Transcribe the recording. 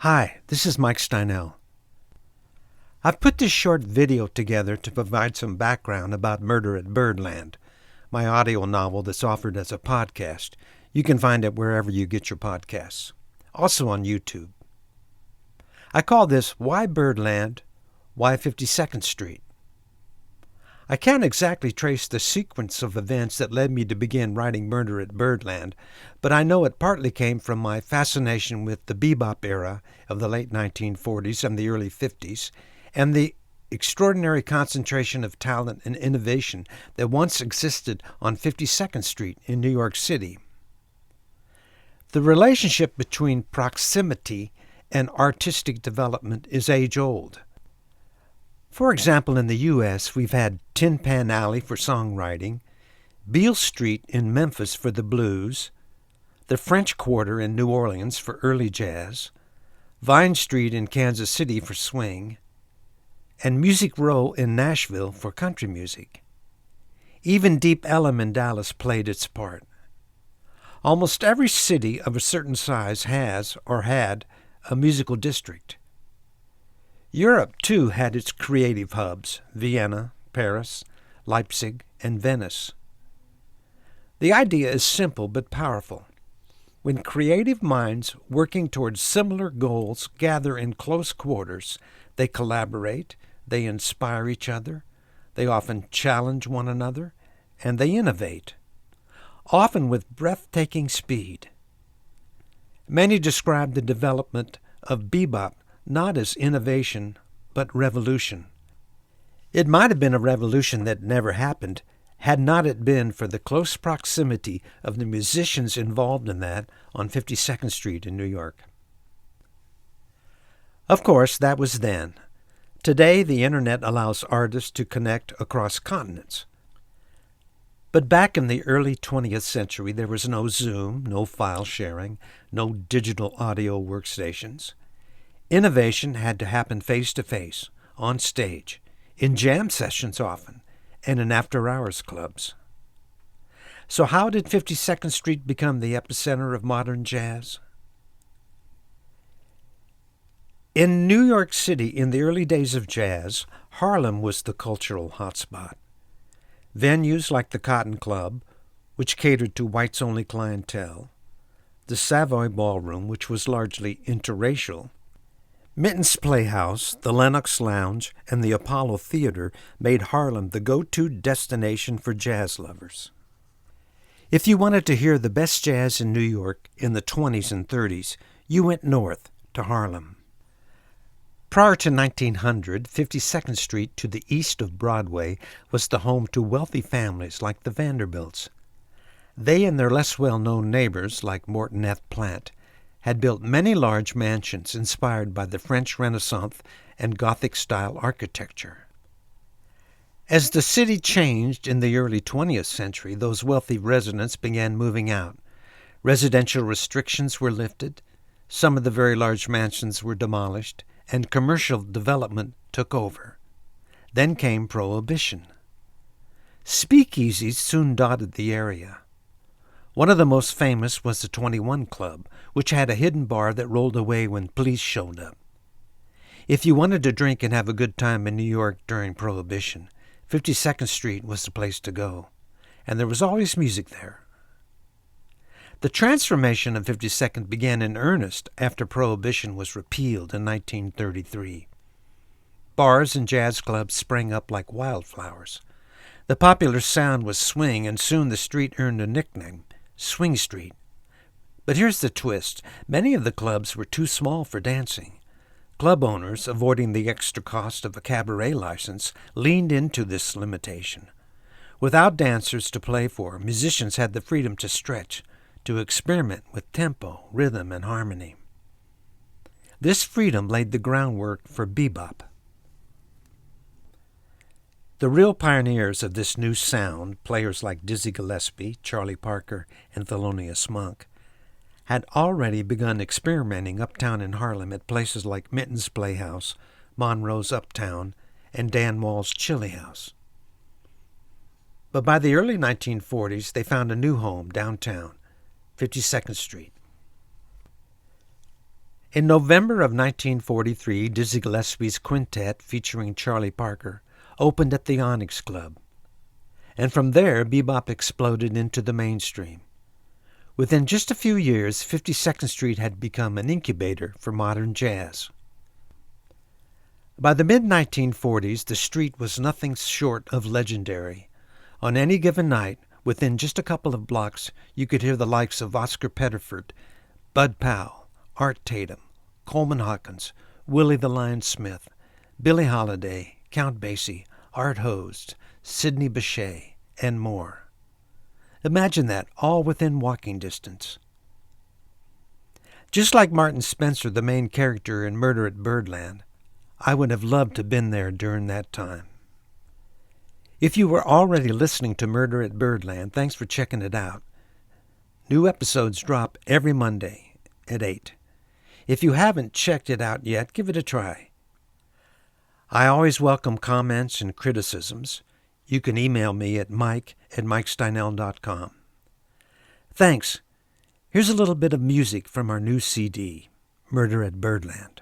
Hi, this is Mike Steinell. I've put this short video together to provide some background about Murder at Birdland, my audio novel that's offered as a podcast. You can find it wherever you get your podcasts, also on YouTube. I call this Why Birdland? Why 52nd Street? I can't exactly trace the sequence of events that led me to begin writing Murder at Birdland, but I know it partly came from my fascination with the bebop era of the late 1940s and the early 50s, and the extraordinary concentration of talent and innovation that once existed on 52nd Street in New York City. The relationship between proximity and artistic development is age-old. For example, in the U.S., we've had Tin Pan Alley for songwriting, Beale Street in Memphis for the blues, the French Quarter in New Orleans for early jazz, Vine Street in Kansas City for swing, and Music Row in Nashville for country music. Even Deep Ellum in Dallas played its part. Almost every city of a certain size has or had a musical district. Europe, too, had its creative hubs, Vienna, Paris, Leipzig, and Venice. The idea is simple but powerful. When creative minds working towards similar goals gather in close quarters, they collaborate, they inspire each other, they often challenge one another, and they innovate, often with breathtaking speed. Many describe the development of bebop not as innovation, but revolution. It might have been a revolution that never happened had not it been for the close proximity of the musicians involved in that on 52nd Street in New York. Of course, that was then. Today, the internet allows artists to connect across continents. But back in the early 20th century, there was no Zoom, no file sharing, no digital audio workstations. Innovation had to happen face-to-face, on stage, in jam sessions often, and in after-hours clubs. So how did 52nd Street become the epicenter of modern jazz? In New York City, in the early days of jazz, Harlem was the cultural hotspot. Venues like the Cotton Club, which catered to whites-only clientele, the Savoy Ballroom, which was largely interracial, Mitten's Playhouse, the Lenox Lounge, and the Apollo Theater made Harlem the go-to destination for jazz lovers. If you wanted to hear the best jazz in New York in the 20s and 30s, you went north to Harlem. Prior to 1900, 52nd Street to the east of Broadway was the home to wealthy families like the Vanderbilts. They and their less well-known neighbors, like Morton F. Plant, had built many large mansions inspired by the French Renaissance and Gothic-style architecture. As the city changed in the early 20th century, those wealthy residents began moving out. Residential restrictions were lifted, some of the very large mansions were demolished, and commercial development took over. Then came Prohibition. Speakeasies soon dotted the area. One of the most famous was the 21 Club, which had a hidden bar that rolled away when police showed up. If you wanted to drink and have a good time in New York during Prohibition, 52nd Street was the place to go, and there was always music there. The transformation of 52nd began in earnest after Prohibition was repealed in 1933. Bars and jazz clubs sprang up like wildflowers. The popular sound was swing, and soon the street earned a nickname, Swing Street. But here's the twist. Many of the clubs were too small for dancing. Club owners, avoiding the extra cost of a cabaret license, leaned into this limitation. Without dancers to play for, musicians had the freedom to stretch, to experiment with tempo, rhythm, and harmony. This freedom laid the groundwork for bebop. The real pioneers of this new sound, players like Dizzy Gillespie, Charlie Parker, and Thelonious Monk, had already begun experimenting uptown in Harlem at places like Mitten's Playhouse, Monroe's Uptown, and Dan Wall's Chili House. But by the early 1940s, they found a new home downtown, 52nd Street. In November of 1943, Dizzy Gillespie's quintet, featuring Charlie Parker, opened at the Onyx Club. And from there, bebop exploded into the mainstream. Within just a few years, 52nd Street had become an incubator for modern jazz. By the mid-1940s, the street was nothing short of legendary. On any given night, within just a couple of blocks, you could hear the likes of Oscar Pettiford, Bud Powell, Art Tatum, Coleman Hawkins, Willie the Lion Smith, Billie Holiday, Count Basie, Art Hose, Sidney Bechet, and more. Imagine that, all within walking distance. Just like Martin Spencer, the main character in Murder at Birdland, I would have loved to have been there during that time. If you were already listening to Murder at Birdland, thanks for checking it out. New episodes drop every Monday at 8. If you haven't checked it out yet, give it a try. I always welcome comments and criticisms. You can email me at mike@mikesteinell.com. Thanks. Here's a little bit of music from our new CD, Murder at Birdland.